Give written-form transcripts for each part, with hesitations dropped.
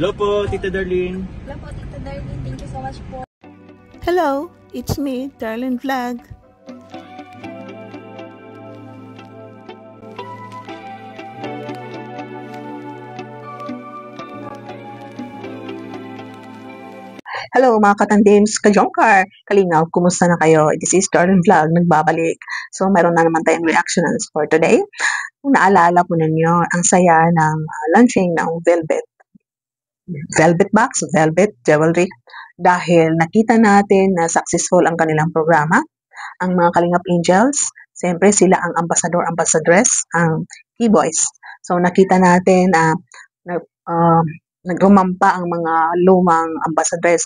Hello po, Tita Darlene. Hello po, Tita Darlene. Thank you so much po. Hello, it's me, Darlene Vlog. Hello mga katandims, kajongkar, kalingaw, kumusta na kayo? This is Darlene Vlog, nagbabalik. So meron na naman tayong reactions for today. Kung naalala po ninyo, ang saya ng launching ng Velvet box, Velvet jewelry, dahil nakita natin na successful ang kanilang programa. Ang mga Kalingap Angels, siyempre sila ang ambassadress, ang key boys. So nakita natin nagrumampa ang mga lumang ambassadors,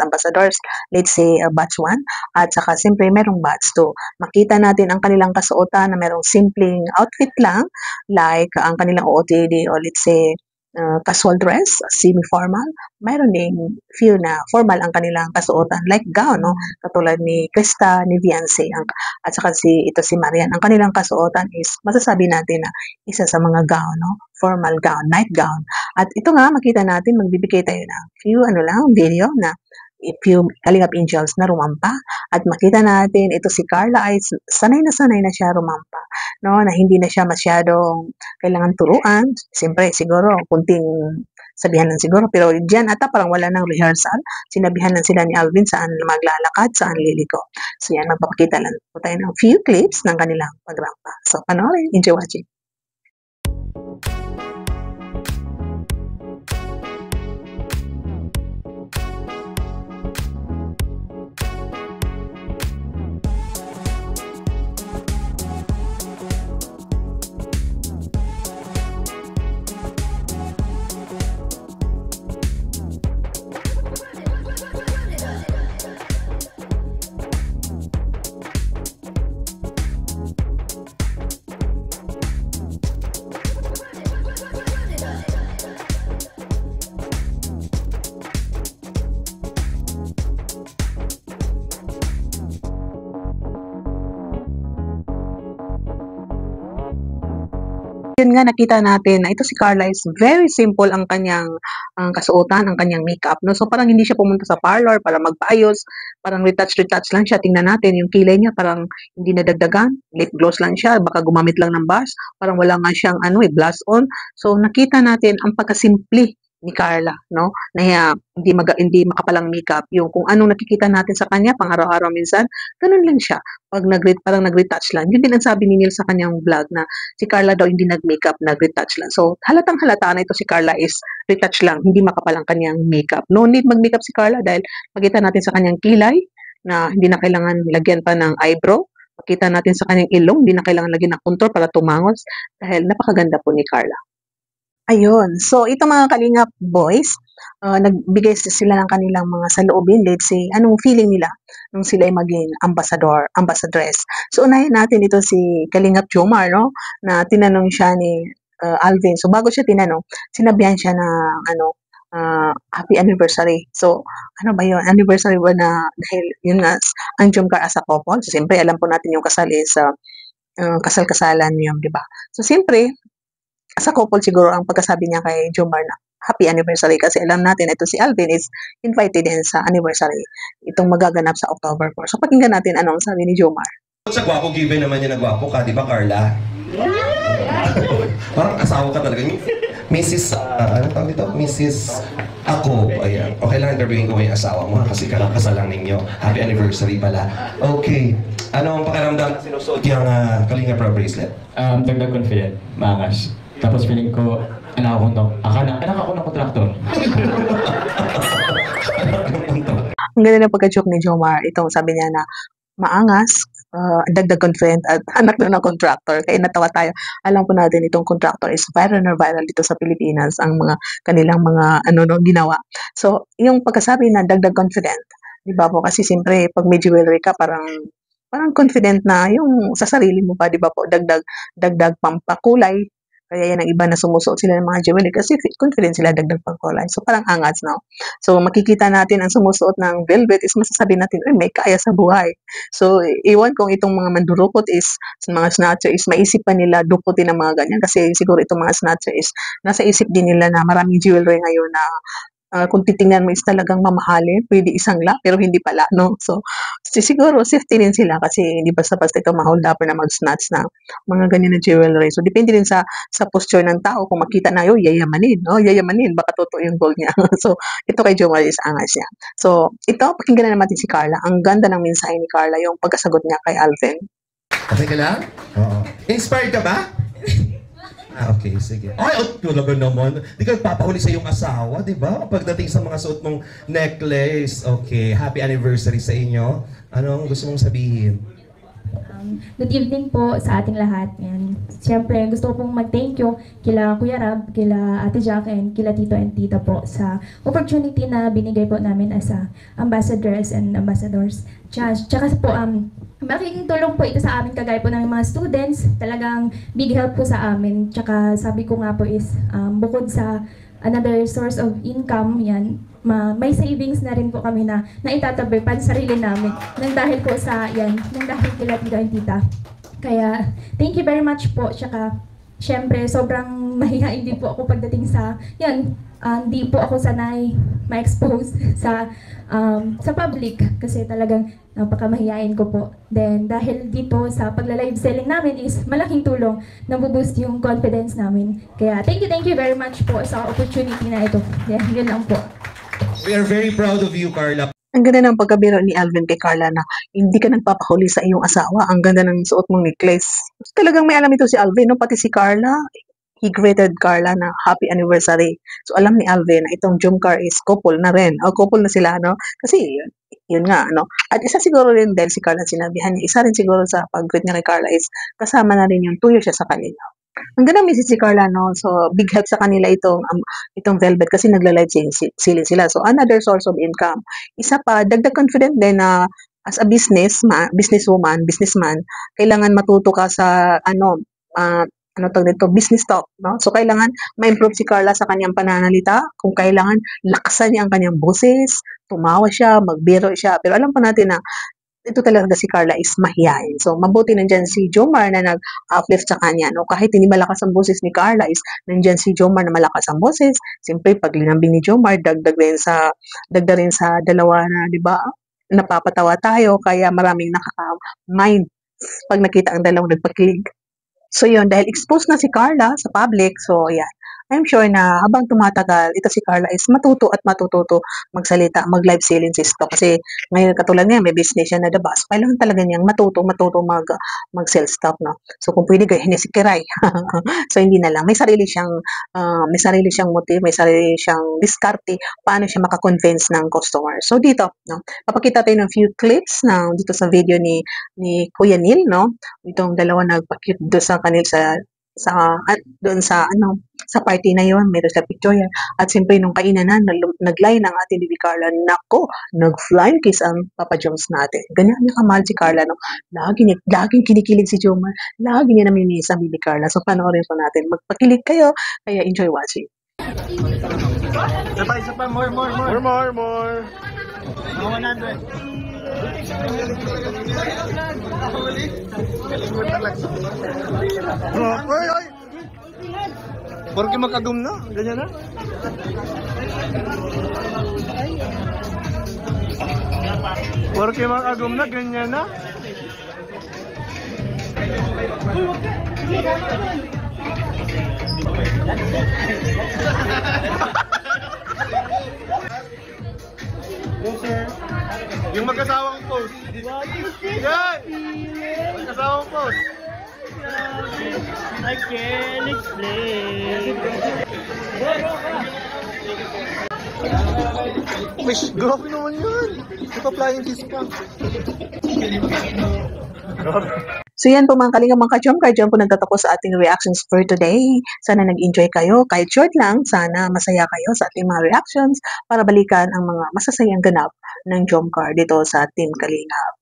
let's say batch 1, at saka siyempre merong batch 2. Makita natin ang kanilang kasuotan na merong simpleng outfit lang, like ang kanilang OOTD o let's say casual dress, semi-formal. Mayroon ding few na formal ang kanilang kasuotan, like gown, no? Katulad ni Krista, ni Viancy, at saka si Marian. Ang kanilang kasuotan is, masasabi natin na isa sa mga gown, no? Formal gown, night gown. At ito nga, makita natin, magbibigay tayo ng few, video na few Kalingap Angels na rumampa. At makita natin, ito si Carla ay sanay na siya rumampa, no? Na hindi na siya masyadong kailangan turuan. Siyempre, siguro, kunting sabihan lang siguro. Pero diyan ata parang wala ng rehearsal. Sinabihan lang sila ni Alvin saan maglalakad, saan liliko. So yan, magpapakita lang po tayo ng few clips ng kanilang pagrampa. So panoorin, enjoy watching. Yun nga, nakita natin na ito si Carla is very simple ang kanyang kasuotan, ang kanyang makeup, no? So parang hindi siya pumunta sa parlor para magpaayos, parang retouch lang siya. Tingnan natin yung kilay niya, parang hindi nadagdagan, lip gloss lang siya, baka gumamit lang ng blush, parang wala nga siyang blush on. So nakita natin ang pagkasimple ni Carla, no? Na hindi makapalang makeup, yung kung anong nakikita natin sa kanya pang araw-araw minsan, ganun lang siya. Pag parang nag-retouch lang. Yun din ang sabi ni Neil sa kanyang vlog na si Carla daw hindi nag-makeup, nag-retouch lang. So halatang-halata na ito si Carla is retouch lang, hindi makapalang kanyang makeup. No need mag-makeup si Carla dahil makita natin sa kanyang kilay na hindi na kailangan lagyan pa ng eyebrow. Makita natin sa kanyang ilong, hindi na kailangan lagyan ng contour para tumangos dahil napakaganda po ni Carla. Ayun. So, itong mga Kalingap boys, nagbigay sila ng kanilang mga saloobin. Let's say, anong feeling nila nung sila ay maging ambassadress. So, unahin natin ito si Kalingap Jomar, no? Na tinanong siya ni Alvin. So, bago siya tinanong, sinabihan siya na, happy anniversary. So, ano ba yun? Anniversary ba na, dahil yun nga, ang Jomcar as a couple. So, siyempre, alam po natin yung kasal is, kasal-kasalan yun, di ba? So, siyempre, sa couple siguro ang pagkasabi niya kay Jomar na happy anniversary kasi alam natin ito si Alvin is invited din sa anniversary itong magaganap sa October 4. So pakinggan natin anong sabi ni Jomar. Sa gwapo, given naman niya na gwapo ka, di ba Carla? Parang asawa ka talaga. Mrs. Ano tawag dito? Mrs. Ako. Ayan. Okay lang interviewin ko yung asawa mo kasi kasal lang ninyo. Happy anniversary pala. Okay. Ano ang pakiramdam na sinusuot yung Kalinga Pro bracelet? Dagdag confident. Maangas. Tapos feeling ko, anak ako ng kontraktor. Ang ganda ng pagka-joke ni Jomar. Itong sabi niya na maangas, dagdag confident at anak na ng contractor. Kaya natawa tayo. Alam po natin itong contractor is viral dito sa Pilipinas ang mga kanilang mga ginawa. So, yung pagkasabi na dagdag confident, di ba po? Kasi siyempre, pag may jewelry ka, parang confident na yung sa sarili mo pa, di ba po? Dagdag pampakulay. Kaya yan ang iba na sumusuot sila ng mga jewelry kasi confident sila dagdag pangkulay. So parang angas, no? So makikita natin ang sumusuot ng velvet is masasabi natin, ay may kaya sa buhay. So iwan kung itong mga mandurukot is, mga snatcher is maisip pa nila dukutin ang mga ganyan kasi siguro itong mga snatcher is nasa isip din nila na maraming jewelry ngayon na kung titingnan mo is talagang mamahalin, pwede isang lakh, pero hindi pala, no? So, siguro, safety din sila kasi hindi basta-basta ito ma-hold up na mag-snatch na mga ganyan na jewelry. So, depende din sa posture ng tao. Kung makita na, yayamanin, no? Yayamanin, baka totoo yung gold niya. So, ito kay Jomar is angas niya. So, ito, pakinggan na natin si Carla. Ang ganda ng mensahe ni Carla, yung pagkasagot niya kay Alvin. Okay ka lang? Oo. Inspired ka ba? Okay, sige. Ay, talaga naman. Di ka nagpapahuli sa iyong asawa, di ba? Pagdating sa mga suot mong necklace. Okay, happy anniversary sa inyo. Anong gusto mong sabihin? Good evening po sa ating lahat. And siyempre, gusto ko pong mag-thank you kila Kuya Rab, kila Ate Jack, and kila Tito and Tita po sa opportunity na binigay po namin as ambassadors and ambassadors. Tsaka po, malaking tulong po ito sa amin kagaya po ng mga students. Talagang big help po sa amin. Tsaka sabi ko nga po is, bukod sa another source of income, yan, may savings na rin po kami na naitatabi pa sa sarili namin nang dahil po sa yan, nang dahil kila Tito and Tita. Kaya thank you very much po. Tsaka syempre sobrang mahihain din po ako pagdating sa yan, hindi po ako sanay ma-expose sa public kasi talagang napakamahihain ko po. Then dahil dito sa pagla-live selling namin is malaking tulong, nabuboost yung confidence namin. Kaya thank you very much po sa opportunity na ito. Yeah, yun lang po. We are very proud of you, Carla. Ang ganda ng pagkabiro ni Alvin kay Carla na hindi ka nagpapahuli sa iyong asawa. Ang ganda ng suot mong necklace. Talagang may alam ito si Alvin, no? Pati si Carla, he greeted Carla na happy anniversary. So alam ni Alvin na itong Jomcar is couple na rin. O couple na sila, no? Kasi yun nga, no? At isa siguro rin dahil si Carla sinabihan niya, isa rin siguro sa pag-greet niya kay Carla is kasama na rin yung 2 years siya sa kanila. Ang ganda message si Carla, no? So, big help sa kanila itong Velvet kasi nagla-live selling sila. So, another source of income. Isa pa, dagdag confident din na as a businessman, kailangan matuto ka sa, business talk, no? So, kailangan ma-improve si Carla sa kanyang pananalita. Kung kailangan, lakasan niya ang kanyang boses, tumawa siya, magbiro siya. Pero alam pa natin na ito talaga si Carla is mahihain. So, mabuti nandyan si Jomar na nag-uplift sa kanya. No? Kahit hindi malakas ang boses ni Carla is nandyan si Jomar na malakas ang boses. Siyempre, pag linambing ni Jomar, dagdag rin sa dalawa na, di ba, napapatawa tayo. Kaya maraming nakaka-mind pag nakita ang dalawang nagpakilig. So, yun, dahil exposed na si Carla sa public, so, yan. I'm sure na habang tumatagal, ito si Carla is matuto magsalita, mag-live selling ito. Kasi ngayon katulad niya, may business siya na the boss. Kailangan talaga niyang matuto mag-sell stuff, no? So kung pwede gayahin si Kiray. So hindi na lang. May sarili siyang motive, may sarili siyang diskarte paano siya makakonvince ng customer. So dito, no? Papakita tayo ng few clips dito sa video ni Kuya Neil, no? Itong dalawa nagpa-cute doon sa kanil sa party na yon, meron sa picture yan. At siyempre nung kainan na, nag-line ang ating Bibi Carla, nako, nag-flying kiss ang Papa Jones natin. Ganyan niya kamahal si Carla, no? Laging kinikilig si Jomar, lagi niya namimiss ang Bibi Carla. So panoorin po natin, magpakilig kayo, kaya enjoy watching. Isa pa, more. More. 100. Oy! Porque makagum na? Ganyan na? Porque makagum na? Ganyan na? Yung mag-asawang post. Yan! Mag-asawang post. I can't explain. Wish, grabe naman yun. Ipa-flying kiss pa. So yan po mga kalinga, mga ka-Jomcar, dyan po nagtatapos sa ating reactions for today. Sana nag-enjoy kayo. Kahit short lang, sana masaya kayo sa ating mga reactions para balikan ang mga masasayang ganap ng Jomcar dito sa Team Kalingap.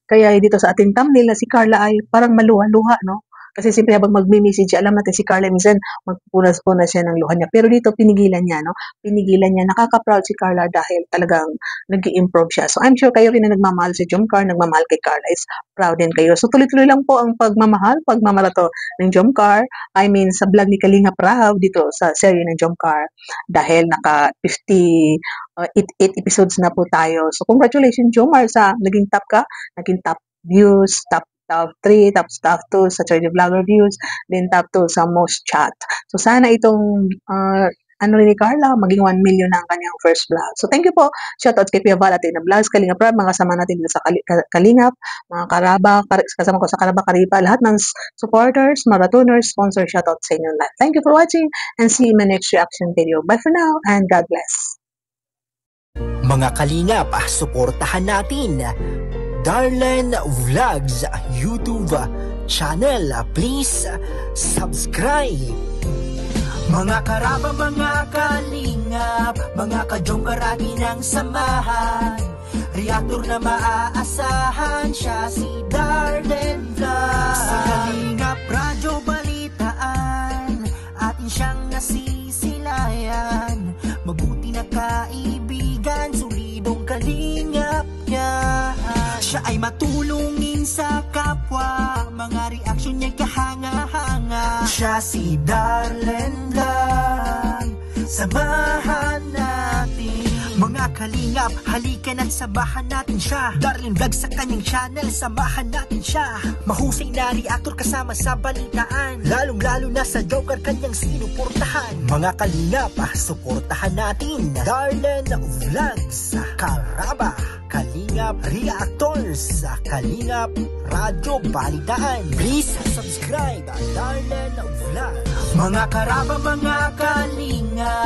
Kaya dito sa ating thumbnail na si Carla ay parang maluha-luha, no? Kasi siyempre habang magme-message, alam natin si Carla minsan magpupunas-punas siya ng luha niya. Pero dito, pinigilan niya, no? Pinigilan niya. Nakaka-proud si Carla dahil talagang nag-i-improve siya. So, I'm sure kayo rin na nagmamahal si Jomcar, nagmamahal kay Carla is proud din kayo. So, tuloy-tuloy lang po ang pagmamarato ng Jomcar. I mean, sa vlog ni Kalinga Prab dito sa serye ng Jomcar. Dahil naka 58 episodes na po tayo. So, congratulations, Jomar, sa naging top ka, naging top views, top 3, top 2 sa Charity Vlogger views, then top 2 sa most chat. So, sana itong ano rin ni Carla, maging 1 million na ang kanyang first vlog. So, thank you po. Shoutout kay Pia Val at na Vlogs, Kalinga Prab, mga kasama natin dito sa Kalingap, mga Karaba, kasama ko sa Karaba Karipa, lahat ng supporters, marathoners, sponsors, shoutout sa inyo lahat. Thank you for watching and see you in my next reaction video. Bye for now and God bless. Mga Kalingap, suportahan natin Darlene Vlogs YouTube channel. Please subscribe. Mga Karaba, mga Kalingap, mga ka-Jomcar atin ang samahan. Reactor na maaasahan, siya si Darlene Vlogs. Sa Kalingap Radyo Balitaan, atin siyang nasisilayan. Mabuti na kaibigan, solidong kalingap niya. Siya ay matulungin sa kapwa, mga reaksyon niya kahanga-hanga. Siya si Darlene Vlog, samahan natin. Mga Kalingap, halikan at samahan natin siya. Darlene Vlog sa kanyang channel, samahan natin siya. Mahusay na reactor kasama sa balitaan, lalong-lalo na sa Jomcar kanyang sinuportahan. Mga Kalingap, suportahan natin Darlene Vlogs, Karaba, Kalingap Reactors, Kalingap Radyo Balitaan. Please subscribe Darlene Vlogs. Mga Karaba, mga Kalingap.